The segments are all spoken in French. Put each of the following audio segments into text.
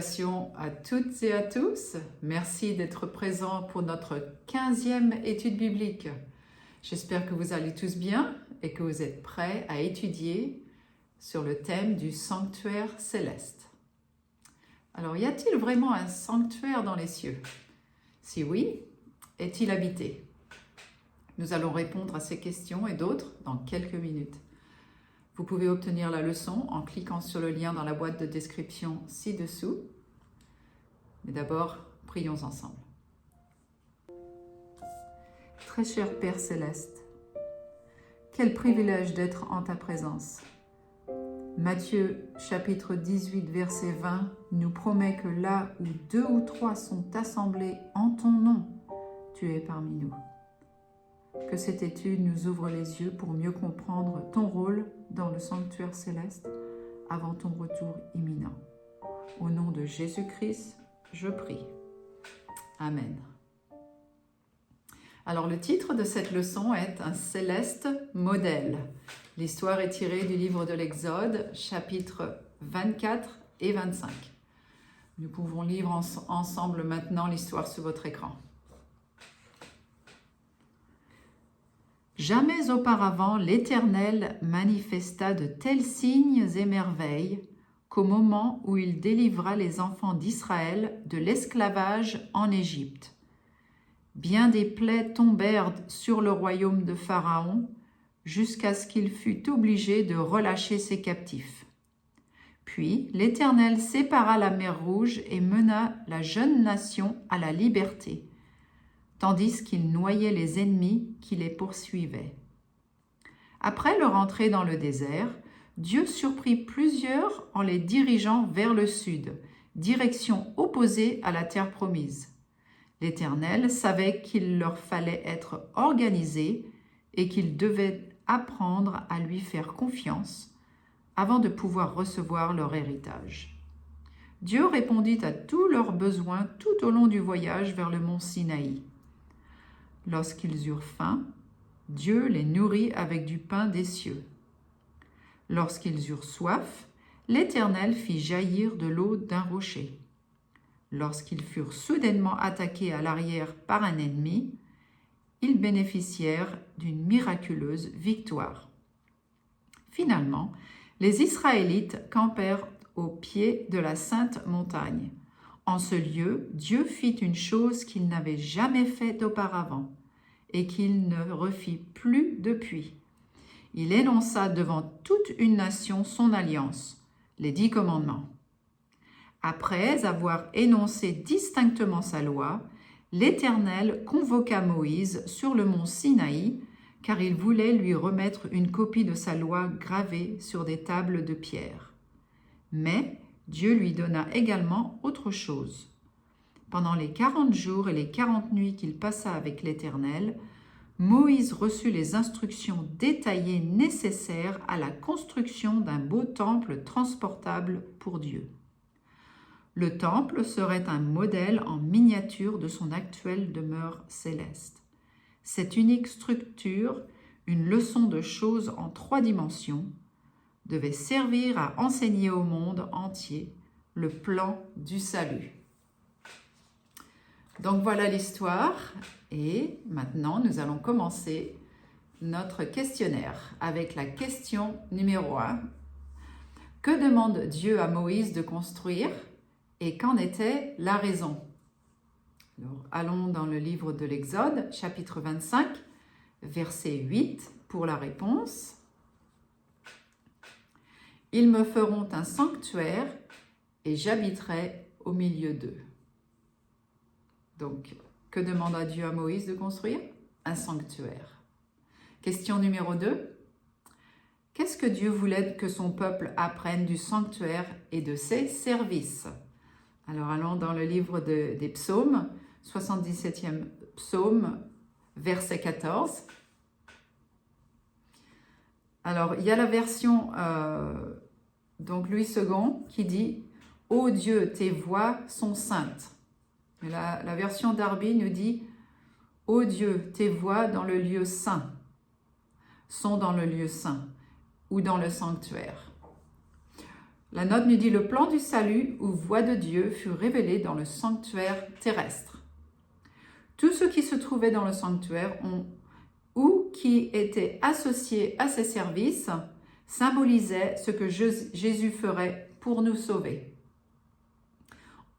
Salutations à toutes et à tous. Merci d'être présents pour notre 15e étude biblique. J'espère que vous allez tous bien et que vous êtes prêts à étudier sur le thème du sanctuaire céleste. Alors, y a-t-il vraiment un sanctuaire dans les cieux? Si oui, est-il habité? Nous allons répondre à ces questions et d'autres dans quelques minutes. Vous pouvez obtenir la leçon en cliquant sur le lien dans la boîte de description ci-dessous. Mais d'abord, prions ensemble. Très cher Père Céleste, quel privilège d'être en ta présence. Matthieu chapitre 18 verset 20 nous promet que là où 2 ou 3 sont assemblés en ton nom, tu es parmi nous. Que cette étude nous ouvre les yeux pour mieux comprendre ton rôle dans le sanctuaire céleste avant ton retour imminent. Au nom de Jésus-Christ, je prie. Amen. Alors le titre de cette leçon est « Un céleste modèle ». L'histoire est tirée du livre de l'Exode, chapitres 24 et 25. Nous pouvons lire ensemble maintenant l'histoire sur votre écran. Jamais auparavant l'Éternel manifesta de tels signes et merveilles qu'au moment où il délivra les enfants d'Israël de l'esclavage en Égypte. Bien des plaies tombèrent sur le royaume de Pharaon jusqu'à ce qu'il fût obligé de relâcher ses captifs. Puis l'Éternel sépara la mer Rouge et mena la jeune nation à la liberté, tandis qu'il noyait les ennemis qui les poursuivaient. Après leur entrée dans le désert, Dieu surprit plusieurs en les dirigeant vers le sud, direction opposée à la terre promise. L'Éternel savait qu'il leur fallait être organisés et qu'ils devaient apprendre à lui faire confiance avant de pouvoir recevoir leur héritage. Dieu répondit à tous leurs besoins tout au long du voyage vers le mont Sinaï. Lorsqu'ils eurent faim, Dieu les nourrit avec du pain des cieux. Lorsqu'ils eurent soif, l'Éternel fit jaillir de l'eau d'un rocher. Lorsqu'ils furent soudainement attaqués à l'arrière par un ennemi, ils bénéficièrent d'une miraculeuse victoire. Finalement, les Israélites campèrent au pied de la sainte montagne. En ce lieu, Dieu fit une chose qu'il n'avait jamais faite auparavant et qu'il ne refit plus depuis. Il énonça devant toute une nation son alliance, les 10 commandements. Après avoir énoncé distinctement sa loi, l'Éternel convoqua Moïse sur le mont Sinaï, car il voulait lui remettre une copie de sa loi gravée sur des tables de pierre. Mais Dieu lui donna également autre chose. Pendant les 40 jours et les 40 nuits qu'il passa avec l'Éternel, Moïse reçut les instructions détaillées nécessaires à la construction d'un beau temple transportable pour Dieu. Le temple serait un modèle en miniature de son actuelle demeure céleste. Cette unique structure, une leçon de choses en 3 dimensions, devait servir à enseigner au monde entier le plan du salut. Donc voilà l'histoire et maintenant nous allons commencer notre questionnaire avec la question numéro 1. Que demande Dieu à Moïse de construire et qu'en était la raison? Alors, allons dans le livre de l'Exode, chapitre 25, verset 8 pour la réponse. Ils me feront un sanctuaire et j'habiterai au milieu d'eux. Donc, que demanda Dieu à Moïse de construire? Un sanctuaire. Question numéro 2. Qu'est-ce que Dieu voulait que son peuple apprenne du sanctuaire et de ses services? Alors, allons dans le livre des psaumes, 77e psaume, verset 14. Alors, il y a la version donc Louis II qui dit « Ô Dieu, tes voies sont saintes ». La version Darby nous dit « Ô Dieu, tes voies dans le lieu saint sont dans le lieu saint ou dans le sanctuaire ». La note nous dit: le plan du salut ou voie de Dieu fut révélé dans le sanctuaire terrestre. Tout ce qui se trouvait dans le sanctuaire ou qui était associé à ses services symbolisait ce que Jésus ferait pour nous sauver.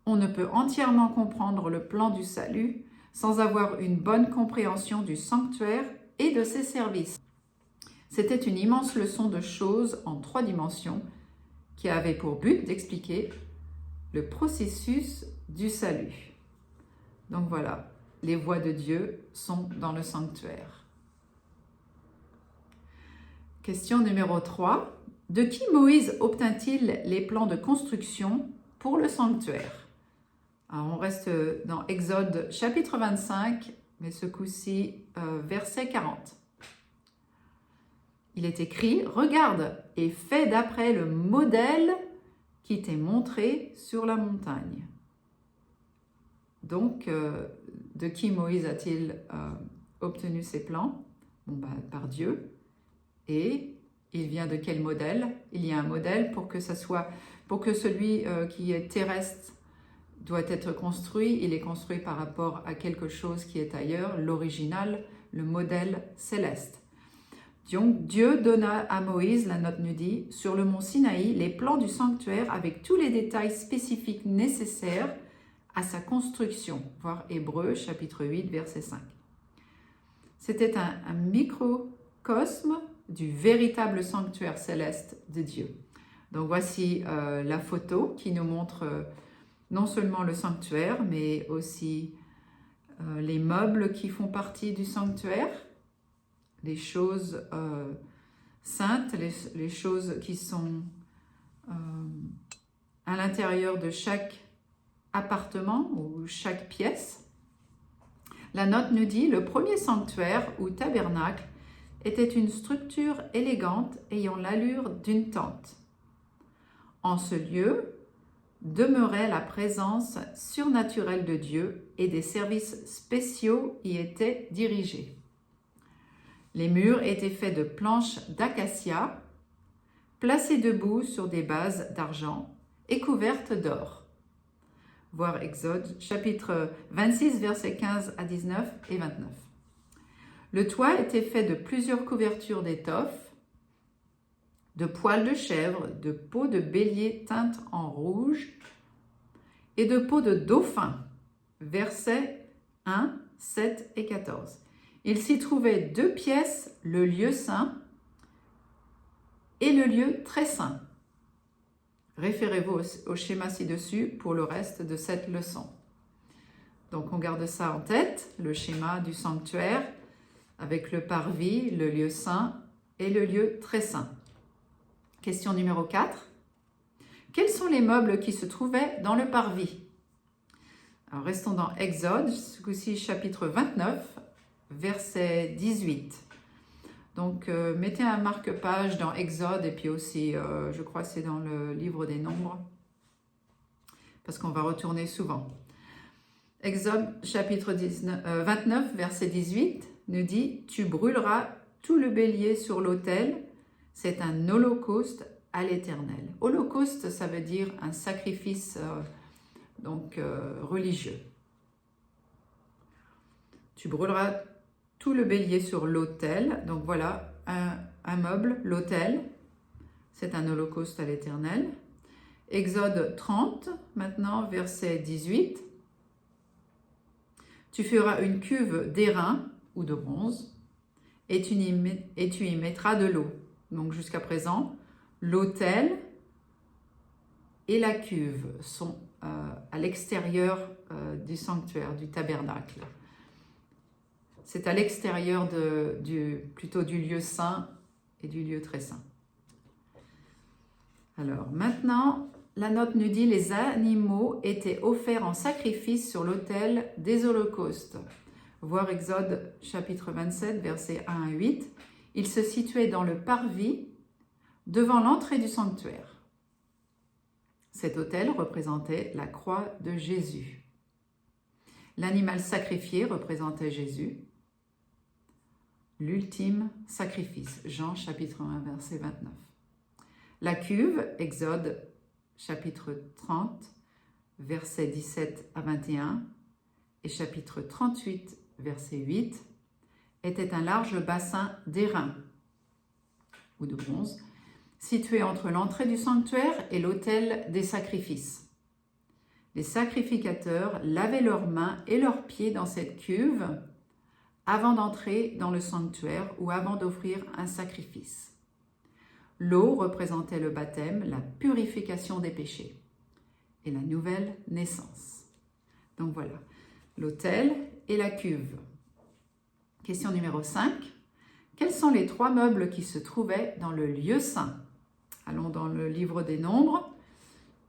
On ne peut entièrement comprendre le plan du salut sans avoir une bonne compréhension du sanctuaire et de ses services. C'était une immense leçon de choses en 3 dimensions qui avait pour but d'expliquer le processus du salut. Donc voilà, les voies de Dieu sont dans le sanctuaire. Question numéro 3. De qui Moïse obtint-il les plans de construction pour le sanctuaire? Alors on reste dans Exode chapitre 25, mais ce coup-ci verset 40. Il est écrit: regarde et fais d'après le modèle qui t'est montré sur la montagne. Donc, de qui Moïse a-t-il obtenu ces plans? Par Dieu. Et il vient de quel modèle? Il y a un modèle pour que celui qui est terrestre doit être construit. Il est construit par rapport à quelque chose qui est ailleurs, l'original, le modèle céleste. Donc Dieu donna à Moïse, la note nous dit, sur le mont Sinaï, les plans du sanctuaire avec tous les détails spécifiques nécessaires à sa construction. Voir Hébreux chapitre 8, verset 5. C'était un microcosme du véritable sanctuaire céleste de Dieu. Donc voici la photo qui nous montre non seulement le sanctuaire, mais aussi les meubles qui font partie du sanctuaire, les choses saintes, les choses qui sont à l'intérieur de chaque appartement ou chaque pièce. La note nous dit: le premier sanctuaire ou tabernacle était une structure élégante ayant l'allure d'une tente. En ce lieu demeurait la présence surnaturelle de Dieu et des services spéciaux y étaient dirigés. Les murs étaient faits de planches d'acacia, placées debout sur des bases d'argent et couvertes d'or. Voir Exode chapitre 26, versets 15 à 19 et 29. Le toit était fait de plusieurs couvertures d'étoffe, de poils de chèvre, de peaux de bélier teintes en rouge et de peaux de dauphin. Versets 1, 7 et 14. Il s'y trouvait 2 pièces, le lieu saint et le lieu très saint. Référez-vous au schéma ci-dessus pour le reste de cette leçon. Donc on garde ça en tête, le schéma du sanctuaire avec le parvis, le lieu saint et le lieu très saint. Question numéro 4. Quels sont les meubles qui se trouvaient dans le parvis? Alors restons dans Exode, ce coup-ci chapitre 29, verset 18. Donc, mettez un marque-page dans Exode et puis aussi, je crois que c'est dans le livre des Nombres, parce qu'on va retourner souvent. Exode, chapitre 29, verset 18, nous dit « Tu brûleras tout le bélier sur l'autel, c'est un holocauste à l'Éternel. » Holocauste, ça veut dire un sacrifice religieux. Tu brûleras tout le bélier sur l'autel. Donc voilà, un meuble, l'autel, c'est un holocauste à l'Éternel. Exode 30, maintenant, verset 18. Tu feras une cuve d'airain ou de bronze et tu y mettras de l'eau. Donc jusqu'à présent, l'autel et la cuve sont à l'extérieur du sanctuaire, du tabernacle. C'est à l'extérieur plutôt du lieu saint et du lieu très saint. Alors maintenant, la note nous dit « Les animaux étaient offerts en sacrifice sur l'autel des holocaustes ». Voir Exode chapitre 27, versets 1 à 8. Il se situait dans le parvis devant l'entrée du sanctuaire. Cet autel représentait la croix de Jésus. L'animal sacrifié représentait Jésus. L'ultime sacrifice, Jean chapitre 1, verset 29. La cuve, Exode chapitre 30, versets 17 à 21, et chapitre 38, verset 8, était un large bassin d'airain ou de bronze, situé entre l'entrée du sanctuaire et l'autel des sacrifices. Les sacrificateurs lavaient leurs mains et leurs pieds dans cette cuve avant d'entrer dans le sanctuaire ou avant d'offrir un sacrifice. L'eau représentait le baptême, la purification des péchés et la nouvelle naissance. Donc voilà, l'autel et la cuve. Question numéro 5. Quels sont les 3 meubles qui se trouvaient dans le lieu saint? Allons dans le livre des Nombres,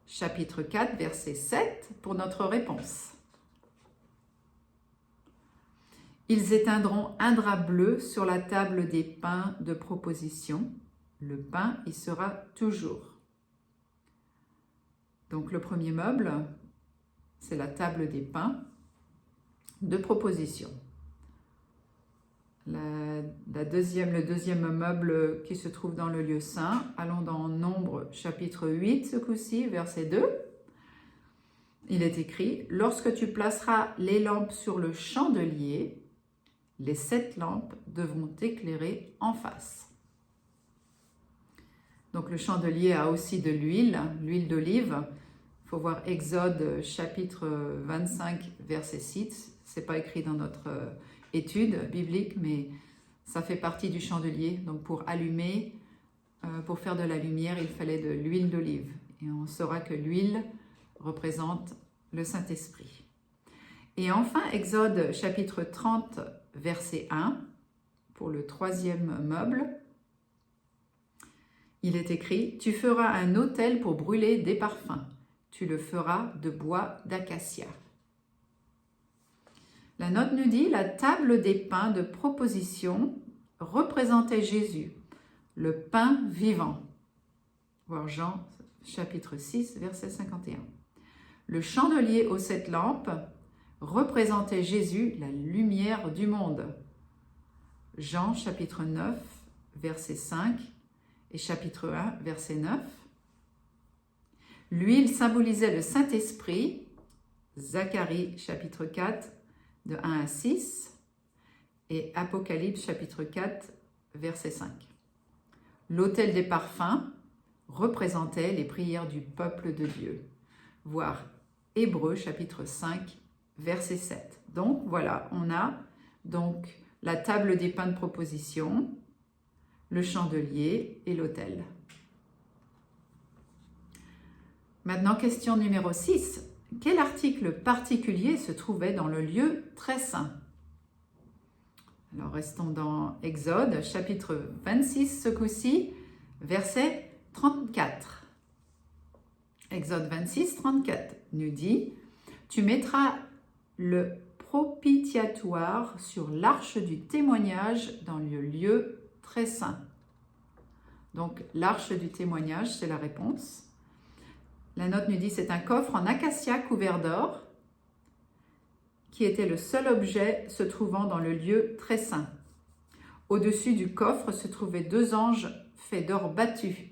chapitre 4, verset 7, pour notre réponse. Ils éteindront un drap bleu sur la table des pains de proposition. Le pain y sera toujours. Donc le premier meuble, c'est la table des pains de proposition. Le deuxième meuble qui se trouve dans le lieu saint, allons dans Nombre chapitre 8, ce coup-ci, verset 2. Il est écrit « Lorsque tu placeras les lampes sur le chandelier, les 7 lampes devront éclairer en face. » Donc le chandelier a aussi de l'huile d'olive. Il faut voir Exode chapitre 25, verset 6. Ce n'est pas écrit dans notre étude biblique, mais ça fait partie du chandelier. Donc pour allumer, pour faire de la lumière, il fallait de l'huile d'olive. Et on saura que l'huile représente le Saint-Esprit. Et enfin, Exode chapitre 30, verset 1, pour le 3e meuble, il est écrit « Tu feras un autel pour brûler des parfums. Tu le feras de bois d'acacia. » La note nous dit « La table des pains de proposition représentait Jésus, le pain vivant. » Voir Jean chapitre 6, verset 51. Le chandelier aux 7 lampes représentait Jésus, la lumière du monde. Jean chapitre 9, verset 5 et chapitre 1, verset 9. L'huile symbolisait le Saint-Esprit. Zacharie chapitre 4, de 1 à 6 et Apocalypse chapitre 4, verset 5. L'autel des parfums représentait les prières du peuple de Dieu. Voir Hébreux chapitre 5, verset 7. Donc voilà, on a donc la table des pains de proposition, le chandelier et l'autel. Maintenant, question numéro 6. Quel article particulier se trouvait dans le lieu très saint? Alors, restons dans Exode, chapitre 26, ce coup-ci, verset 34. Exode 26, 34 nous dit « Tu mettras le propitiatoire sur l'arche du témoignage dans le lieu très saint. » Donc, l'arche du témoignage, c'est la réponse. La note nous dit c'est un coffre en acacia couvert d'or qui était le seul objet se trouvant dans le lieu très saint. Au-dessus du coffre se trouvaient 2 anges faits d'or battu.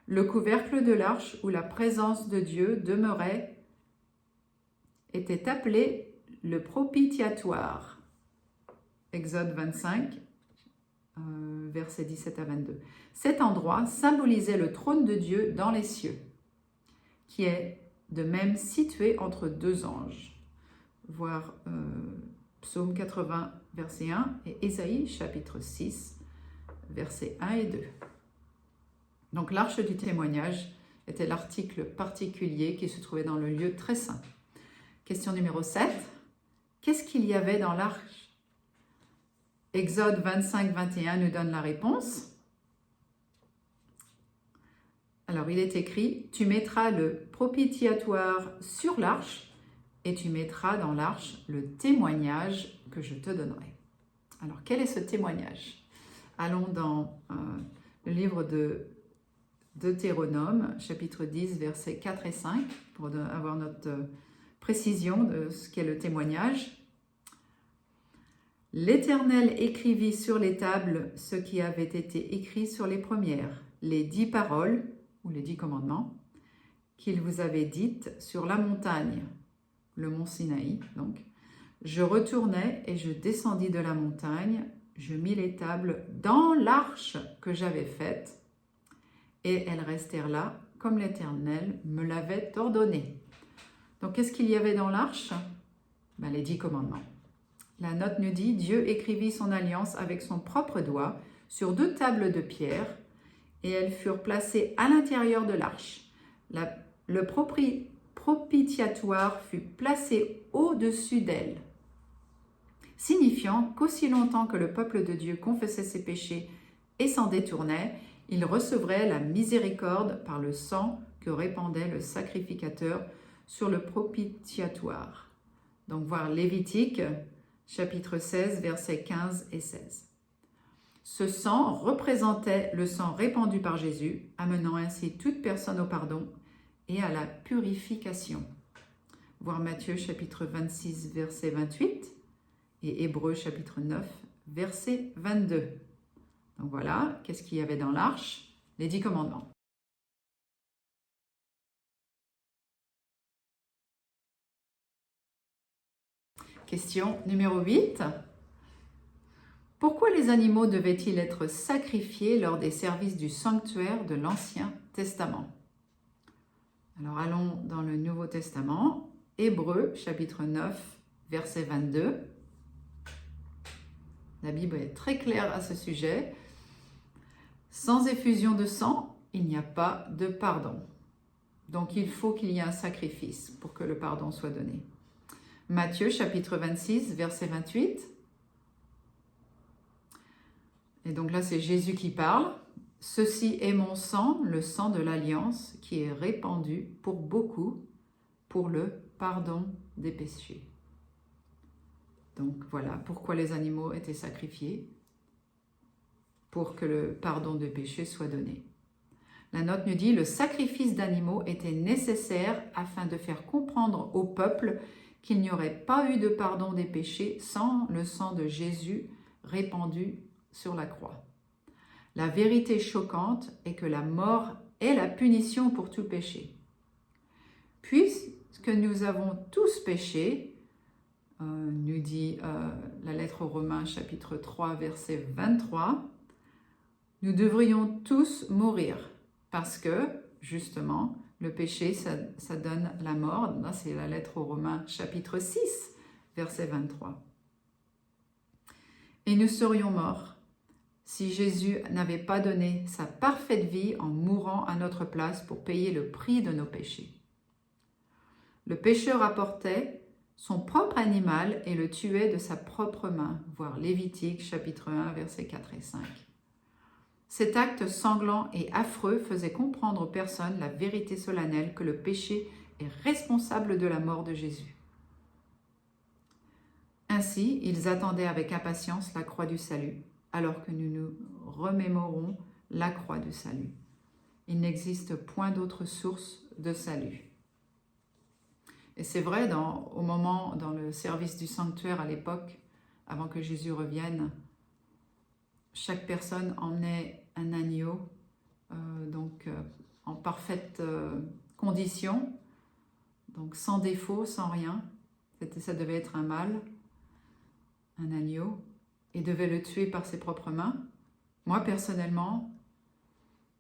Le couvercle de l'arche où la présence de Dieu demeurait était appelé le propitiatoire. Exode 25, versets 17 à 22. Cet endroit symbolisait le trône de Dieu dans les cieux, qui est de même situé entre 2 anges. Voir Psaume 80, verset 1 et Ésaïe, chapitre 6, versets 1 et 2. Donc l'arche du témoignage était l'article particulier qui se trouvait dans le lieu très saint. Question numéro 7. Qu'est-ce qu'il y avait dans l'arche? Exode 25, 21 nous donne la réponse. Alors, il est écrit, tu mettras le propitiatoire sur l'arche et tu mettras dans l'arche le témoignage que je te donnerai. Alors, quel est ce témoignage? Allons dans le livre de Deutéronome, chapitre 10, versets 4 et 5, pour avoir notre précision de ce qu'est le témoignage. L'Éternel écrivit sur les tables ce qui avait été écrit sur les premières, les 10 paroles, ou les 10 commandements, qu'il vous avait dites sur la montagne, le mont Sinaï donc. Je retournai et je descendis de la montagne, je mis les tables dans l'arche que j'avais faite, et elles restèrent là, comme l'Éternel me l'avait ordonné. Donc, qu'est-ce qu'il y avait dans l'arche? Les 10 commandements. La note nous dit, Dieu écrivit son alliance avec son propre doigt sur 2 tables de pierre, et elles furent placées à l'intérieur de l'arche. Le propitiatoire fut placé au-dessus d'elles, signifiant qu'aussi longtemps que le peuple de Dieu confessait ses péchés et s'en détournait, il recevrait la miséricorde par le sang que répandait le sacrificateur sur le propitiatoire. Donc voir Lévitique, chapitre 16, versets 15 et 16. Ce sang représentait le sang répandu par Jésus, amenant ainsi toute personne au pardon et à la purification. Voir Matthieu, chapitre 26, verset 28 et Hébreux, chapitre 9, verset 22. Donc voilà, qu'est-ce qu'il y avait dans l'arche? Les 10 commandements. Question numéro 8. Pourquoi les animaux devaient-ils être sacrifiés lors des services du sanctuaire de l'Ancien Testament? Alors allons dans le Nouveau Testament, Hébreux chapitre 9, verset 22. La Bible est très claire à ce sujet. Sans effusion de sang, il n'y a pas de pardon. Donc il faut qu'il y ait un sacrifice pour que le pardon soit donné. Matthieu chapitre 26, verset 28. Et donc là, c'est Jésus qui parle. « Ceci est mon sang, le sang de l'alliance, qui est répandu pour beaucoup, pour le pardon des péchés. » Donc voilà pourquoi les animaux étaient sacrifiés, pour que le pardon des péchés soit donné. La note nous dit « Le sacrifice d'animaux était nécessaire afin de faire comprendre au peuple qu'il n'y aurait pas eu de pardon des péchés sans le sang de Jésus répandu sur la croix. La vérité choquante est que la mort est la punition pour tout péché. Puisque nous avons tous péché, nous dit la lettre aux Romains chapitre 3 verset 23, nous devrions tous mourir parce que justement le péché ça donne la mort. Là c'est la lettre aux Romains chapitre 6 verset 23. Et nous serions morts si Jésus n'avait pas donné sa parfaite vie en mourant à notre place pour payer le prix de nos péchés. Le pécheur apportait son propre animal et le tuait de sa propre main, voir Lévitique chapitre 1 versets 4 et 5. Cet acte sanglant et affreux faisait comprendre aux personnes la vérité solennelle que le péché est responsable de la mort de Jésus. Ainsi, ils attendaient avec impatience la croix du salut, alors que nous nous remémorons la croix du salut. Il n'existe point d'autre source de salut. Et c'est vrai, dans le service du sanctuaire à l'époque, avant que Jésus revienne, chaque personne emmenait un agneau, en parfaite condition, donc sans défaut, sans rien. Ça devait être un mâle, un agneau, et devait le tuer par ses propres mains. Moi, personnellement,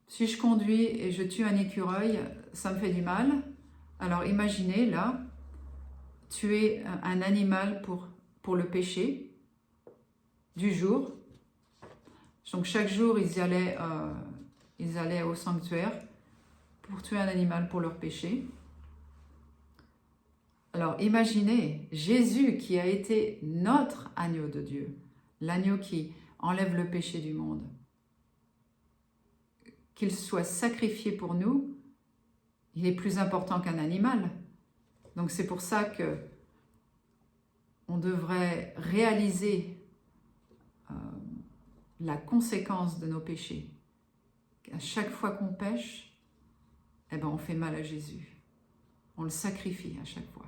si je conduis et je tue un écureuil, ça me fait du mal. Alors imaginez, là, tuer un animal pour le péché du jour. Donc chaque jour, ils allaient au sanctuaire pour tuer un animal pour leur péché. Alors imaginez Jésus qui a été notre agneau de Dieu, l'agneau qui enlève le péché du monde. Qu'il soit sacrifié pour nous, il est plus important qu'un animal. Donc c'est pour ça que on devrait réaliser la conséquence de nos péchés. À chaque fois qu'on pêche, on fait mal à Jésus. On le sacrifie à chaque fois.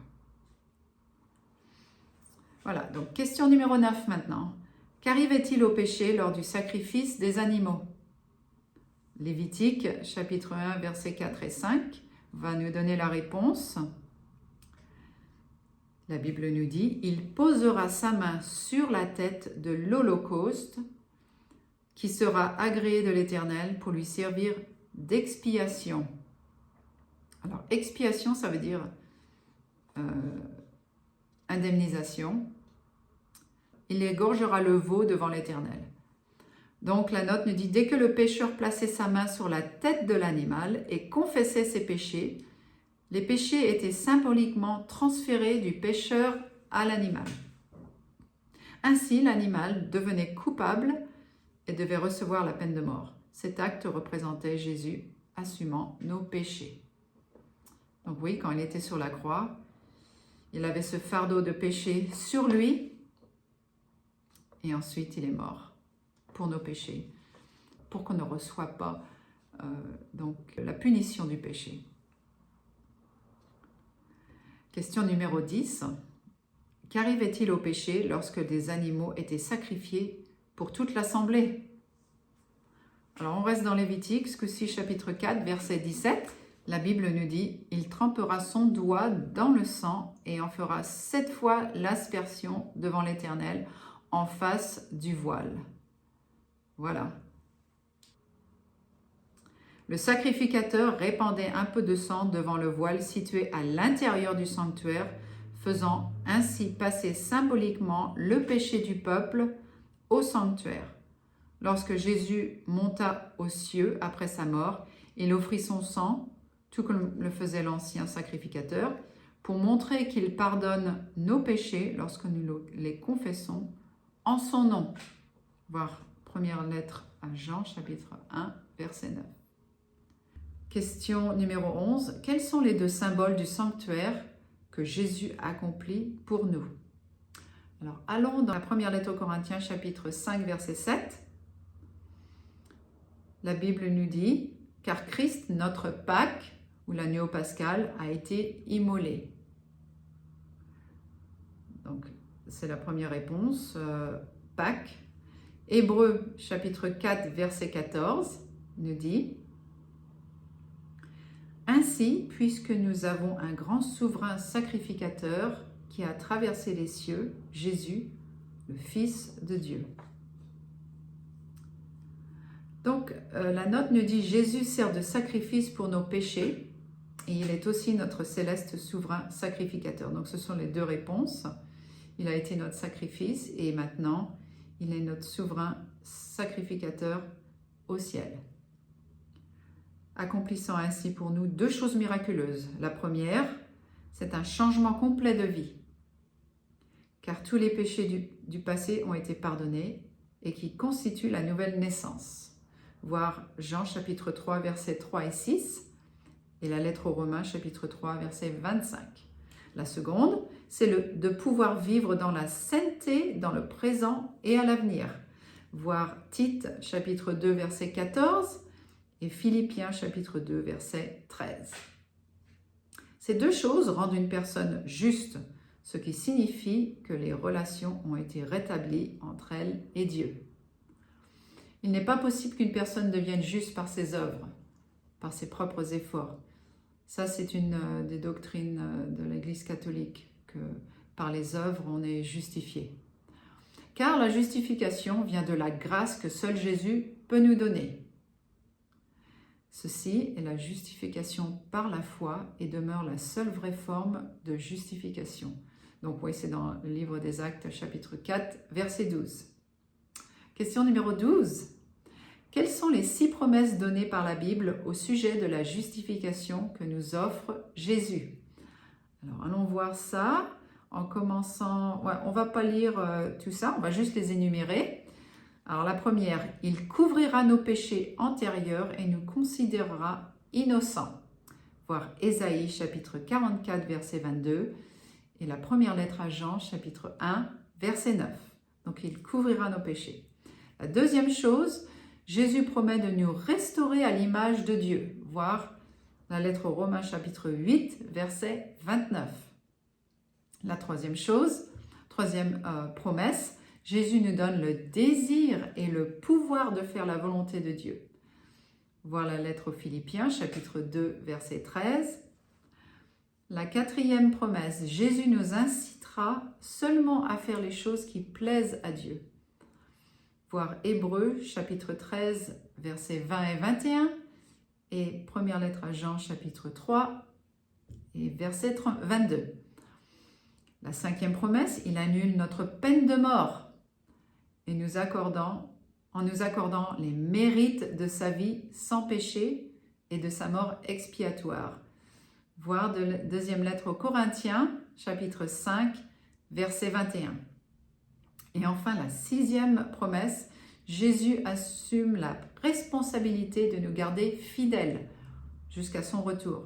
Voilà, donc question numéro 9 maintenant. Qu'arrivait-il au péché lors du sacrifice des animaux? Lévitique, chapitre 1, versets 4 et 5. va nous donner la réponse. La Bible nous dit, « Il posera sa main sur la tête de l'Holocauste qui sera agréé de l'Éternel pour lui servir d'expiation. » Alors, expiation, ça veut dire indemnisation. Il égorgera le veau devant l'Éternel. Donc, la note nous dit, dès que le pécheur plaçait sa main sur la tête de l'animal et confessait ses péchés, les péchés étaient symboliquement transférés du pécheur à l'animal. Ainsi, l'animal devenait coupable et devait recevoir la peine de mort. Cet acte représentait Jésus assumant nos péchés. Donc oui, quand il était sur la croix, il avait ce fardeau de péché sur lui et ensuite il est mort pour nos péchés, pour qu'on ne reçoive pas donc la punition du péché. Question numéro 10. Qu'arrivait-il au péché lorsque des animaux étaient sacrifiés pour toute l'assemblée? Alors on reste dans Lévitique, ce coup-ci chapitre 4, verset 17. La Bible nous dit, « Il trempera son doigt dans le sang et en fera 7 fois l'aspersion devant l'Éternel en face du voile. » Voilà. Le sacrificateur répandait un peu de sang devant le voile situé à l'intérieur du sanctuaire, faisant ainsi passer symboliquement le péché du peuple au sanctuaire. Lorsque Jésus monta aux cieux après sa mort, il offrit son sang, tout comme le faisait l'ancien sacrificateur, pour montrer qu'il pardonne nos péchés lorsque nous les confessons en son nom. Voir première lettre à Jean, chapitre 1, verset 9. Question numéro 11. Quels sont les 2 symboles du sanctuaire que Jésus accomplit pour nous? Alors, allons dans la première lettre aux Corinthiens, chapitre 5, verset 7. La Bible nous dit, « Car Christ, notre Pâque, ou l'agneau pascal, a été immolé. » Donc, c'est la première réponse, Pâques. Hébreux, chapitre 4, verset 14, nous dit, « Ainsi, puisque nous avons un grand souverain sacrificateur qui a traversé les cieux, Jésus, le Fils de Dieu. » Donc, la note nous dit « Jésus sert de sacrifice pour nos péchés et il est aussi notre céleste souverain sacrificateur. » Donc, ce sont les 2 réponses. Il a été notre sacrifice et maintenant, il est notre souverain sacrificateur au ciel. Accomplissant ainsi pour nous 2 choses miraculeuses. La première, c'est un changement complet de vie, car tous les péchés du passé ont été pardonnés et qui constituent la nouvelle naissance. Voir Jean chapitre 3, versets 3 et 6 et la lettre aux Romains chapitre 3, verset 25. La seconde, c'est de pouvoir vivre dans la sainteté dans le présent et à l'avenir. Voir Tite chapitre 2, verset 14 et Philippiens chapitre 2, verset 13. Ces 2 choses rendent une personne juste, ce qui signifie que les relations ont été rétablies entre elle et Dieu. Il n'est pas possible qu'une personne devienne juste par ses œuvres, par ses propres efforts. Ça, c'est une des doctrines de l'Église catholique, que par les œuvres, on est justifié. Car la justification vient de la grâce que seul Jésus peut nous donner. Ceci est la justification par la foi et demeure la seule vraie forme de justification. Donc oui, c'est dans le livre des Actes, chapitre 4, verset 12. Question numéro 12. Quelles sont les 6 promesses données par la Bible au sujet de la justification que nous offre Jésus? Alors, allons voir ça en commençant... Ouais, on ne va pas lire tout ça, on va juste les énumérer. Alors, la première, « Il couvrira nos péchés antérieurs et nous considérera innocents. » Voir Ésaïe, chapitre 44, verset 22, et la première lettre à Jean, chapitre 1, verset 9. Donc, il couvrira nos péchés. La deuxième chose, Jésus promet de nous restaurer à l'image de Dieu. Voir la lettre aux Romains, chapitre 8, verset 29. La troisième chose, troisième promesse, Jésus nous donne le désir et le pouvoir de faire la volonté de Dieu. voir la lettre aux Philippiens, chapitre 2, verset 13. La quatrième promesse, Jésus nous incitera seulement à faire les choses qui plaisent à Dieu. Voir Hébreux, chapitre 13, versets 20 et 21, et première lettre à Jean, chapitre 3, et verset 22. La cinquième promesse, il annule notre peine de mort et en nous accordant les mérites de sa vie sans péché et de sa mort expiatoire. Voir deuxième lettre aux Corinthiens, chapitre 5, verset 21. Et enfin, la sixième promesse, Jésus assume la responsabilité de nous garder fidèles jusqu'à son retour.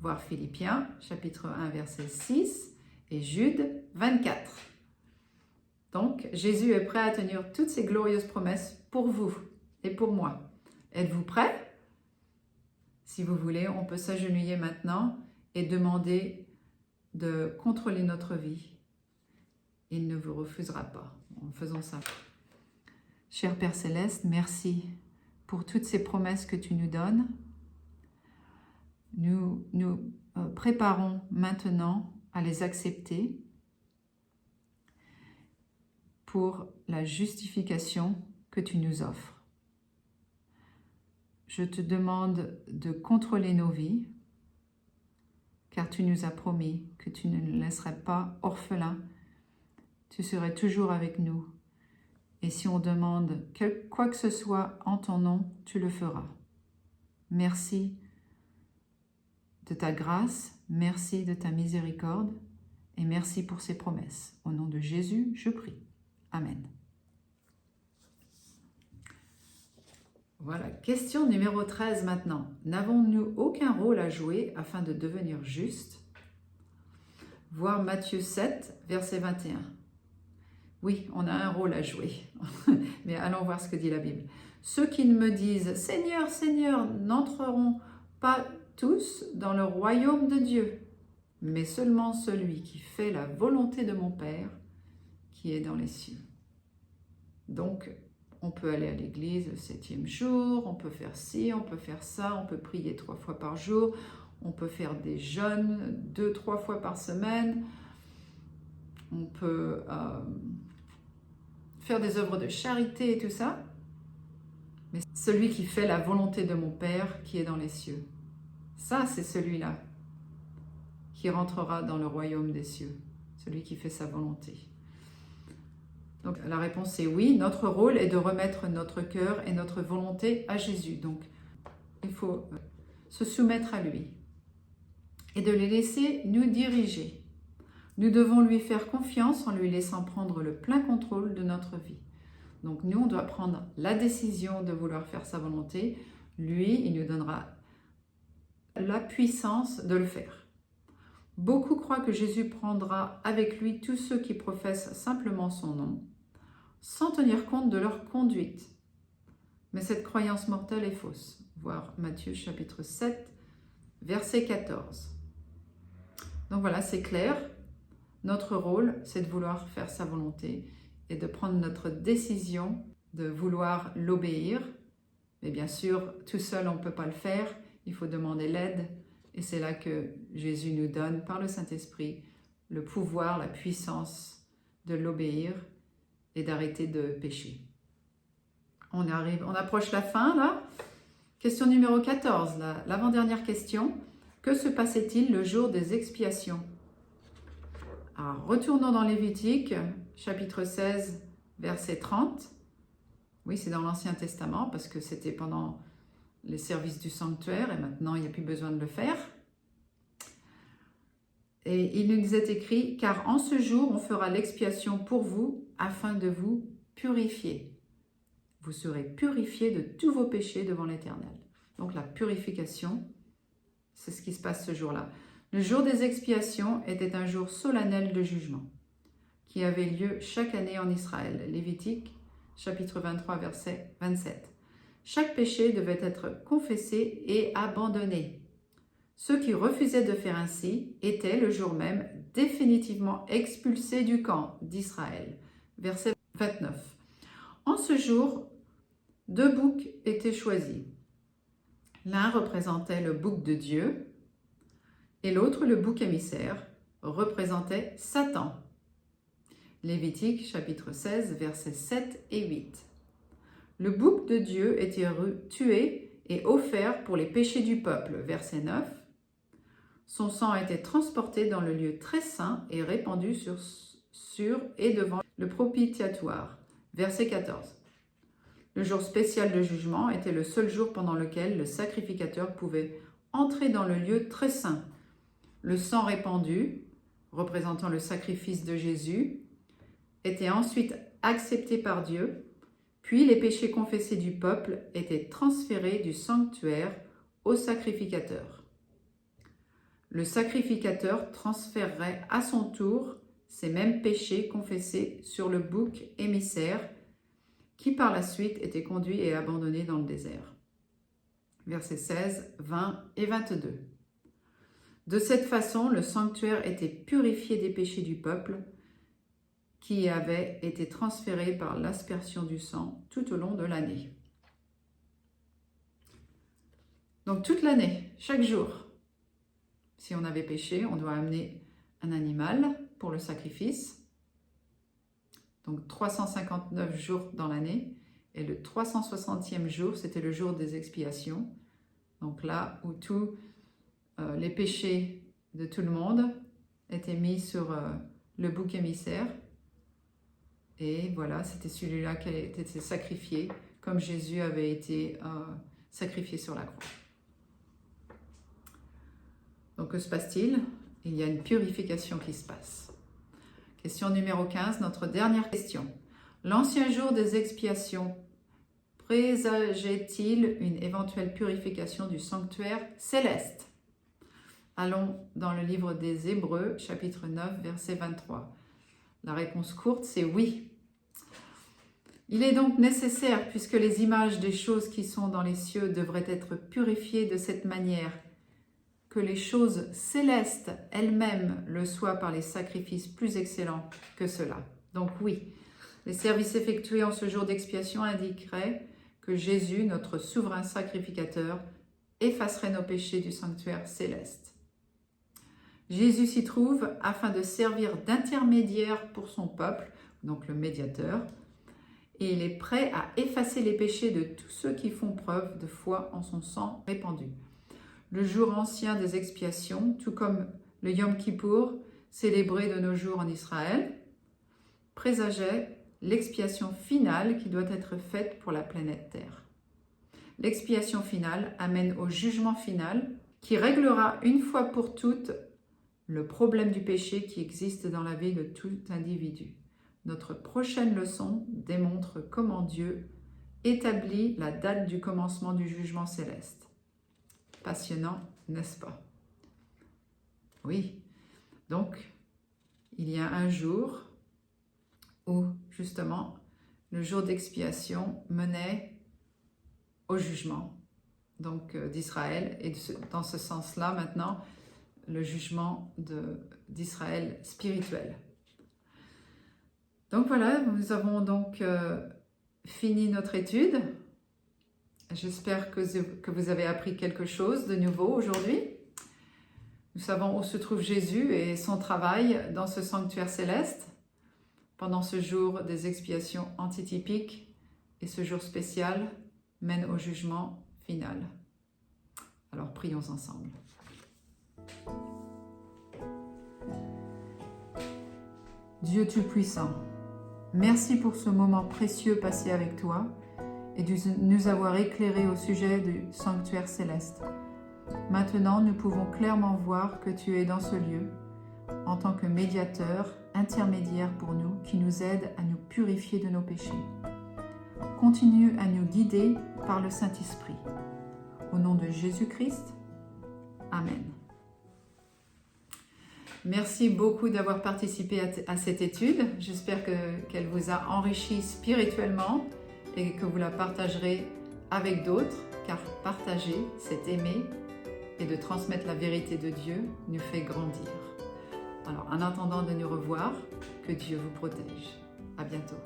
Voir Philippiens, chapitre 1, verset 6 et Jude 24. Donc, Jésus est prêt à tenir toutes ces glorieuses promesses pour vous et pour moi. Êtes-vous prêts? Si vous voulez, on peut s'agenouiller maintenant et demander de contrôler notre vie. Il ne vous refusera pas en faisant ça. Cher Père Céleste, merci pour toutes ces promesses que tu nous donnes. Nous préparons maintenant à les accepter pour la justification que tu nous offres. Je te demande de contrôler nos vies, car tu nous as promis que tu ne nous laisserais pas orphelins, tu serais toujours avec nous. Et si on demande quoi que ce soit en ton nom, tu le feras. Merci de ta grâce, merci de ta miséricorde et merci pour ces promesses. Au nom de Jésus, je prie. Amen. Voilà, question numéro 13 maintenant. N'avons-nous aucun rôle à jouer afin de devenir justes? Voir Matthieu 7, verset 21. Oui, on a un rôle à jouer, mais allons voir ce que dit la Bible. Ceux qui me disent « Seigneur, Seigneur » n'entreront pas tous dans le royaume de Dieu, mais seulement celui qui fait la volonté de mon Père qui est dans les cieux. Donc, on peut aller à l'église le 7e jour, on peut faire ci, on peut faire ça, on peut prier 3 fois par jour, on peut faire des jeûnes 2-3 fois par semaine, on peut faire des œuvres de charité et tout ça, mais celui qui fait la volonté de mon Père qui est dans les cieux, ça c'est celui-là qui rentrera dans le royaume des cieux, celui qui fait sa volonté. Donc la réponse est oui, notre rôle est de remettre notre cœur et notre volonté à Jésus. Donc il faut se soumettre à lui et de les laisser nous diriger. Nous devons lui faire confiance en lui laissant prendre le plein contrôle de notre vie. Donc nous, on doit prendre la décision de vouloir faire sa volonté. Lui, il nous donnera la puissance de le faire. Beaucoup croient que Jésus prendra avec lui tous ceux qui professent simplement son nom, sans tenir compte de leur conduite. Mais cette croyance mortelle est fausse. Voir Matthieu chapitre 7, verset 14. Donc voilà, c'est clair. Notre rôle, c'est de vouloir faire sa volonté et de prendre notre décision de vouloir l'obéir. Mais bien sûr, tout seul, on ne peut pas le faire. Il faut demander l'aide. Et c'est là que Jésus nous donne, par le Saint-Esprit, le pouvoir, la puissance de l'obéir et d'arrêter de pécher. On approche la fin, là. Question numéro 14, l'avant-dernière question. Que se passait-il le jour des expiations? Alors, retournons dans Lévitique, chapitre 16, verset 30. Oui, c'est dans l'Ancien Testament, parce que c'était pendant les services du sanctuaire, et maintenant, il n'y a plus besoin de le faire. Et il nous est écrit, « Car en ce jour, on fera l'expiation pour vous, afin de vous purifier. Vous serez purifiés de tous vos péchés devant l'Éternel. » Donc la purification, c'est ce qui se passe ce jour-là. Le jour des expiations était un jour solennel de jugement qui avait lieu chaque année en Israël. Lévitique, chapitre 23, verset 27. Chaque péché devait être confessé et abandonné. Ceux qui refusaient de faire ainsi étaient le jour même définitivement expulsés du camp d'Israël. Verset 29. En ce jour, 2 boucs étaient choisis. L'un représentait le bouc de Dieu et l'autre, le bouc émissaire, représentait Satan. Lévitique chapitre 16, versets 7 et 8. Le bouc de Dieu était tué et offert pour les péchés du peuple, verset 9. Son sang était transporté dans le lieu très saint et répandu sur et devant le propitiatoire, verset 14. Le jour spécial de jugement était le seul jour pendant lequel le sacrificateur pouvait entrer dans le lieu très saint. Le sang répandu, représentant le sacrifice de Jésus, était ensuite accepté par Dieu, puis les péchés confessés du peuple étaient transférés du sanctuaire au sacrificateur. Le sacrificateur transférerait à son tour ces mêmes péchés confessés sur le bouc émissaire qui par la suite était conduit et abandonné dans le désert. Versets 16, 20 et 22. De cette façon, le sanctuaire était purifié des péchés du peuple qui avait été transféré par l'aspersion du sang tout au long de l'année. Donc toute l'année, chaque jour, si on avait péché, on doit amener un animal pour le sacrifice. Donc 359 jours dans l'année. Et le 360e jour, c'était le jour des expiations. Donc là où tous les péchés de tout le monde étaient mis sur le bouc émissaire. Et voilà, c'était celui-là qui était sacrifié, comme Jésus avait été sacrifié sur la croix. Donc que se passe-t-il? Il y a une purification qui se passe. Question numéro 15, notre dernière question. L'ancien jour des expiations présageait-il une éventuelle purification du sanctuaire céleste? Allons dans le livre des Hébreux, chapitre 9, verset 23. La réponse courte, c'est oui. Il est donc nécessaire, puisque les images des choses qui sont dans les cieux devraient être purifiées de cette manière, que les choses célestes elles-mêmes le soient par les sacrifices plus excellents que cela. Donc oui, les services effectués en ce jour d'expiation indiqueraient que Jésus, notre souverain sacrificateur, effacerait nos péchés du sanctuaire céleste. Jésus s'y trouve afin de servir d'intermédiaire pour son peuple, donc le médiateur, et il est prêt à effacer les péchés de tous ceux qui font preuve de foi en son sang répandu. Le jour ancien des expiations, tout comme le Yom Kippour, célébré de nos jours en Israël, présageait l'expiation finale qui doit être faite pour la planète Terre. L'expiation finale amène au jugement final qui réglera une fois pour toutes le problème du péché qui existe dans la vie de tout individu. Notre prochaine leçon démontre comment Dieu établit la date du commencement du jugement céleste. Passionnant, n'est-ce pas? Oui, donc il y a un jour où justement le jour d'expiation menait au jugement d'Israël, et dans ce sens-là maintenant le jugement d'Israël spirituel. Donc voilà, nous avons donc fini notre étude. J'espère que vous avez appris quelque chose de nouveau aujourd'hui. Nous savons où se trouve Jésus et son travail dans ce sanctuaire céleste pendant ce jour des expiations antitypiques, et ce jour spécial mène au jugement final. Alors prions ensemble. Dieu Tout-Puissant, merci pour ce moment précieux passé avec toi et de nous avoir éclairés au sujet du sanctuaire céleste. Maintenant, nous pouvons clairement voir que tu es dans ce lieu en tant que médiateur, intermédiaire pour nous, qui nous aide à nous purifier de nos péchés. Continue à nous guider par le Saint-Esprit. Au nom de Jésus-Christ, Amen. Merci beaucoup d'avoir participé à cette étude. J'espère qu'elle vous a enrichi spirituellement et que vous la partagerez avec d'autres, car partager, c'est aimer, et de transmettre la vérité de Dieu nous fait grandir. Alors, en attendant de nous revoir, que Dieu vous protège. À bientôt.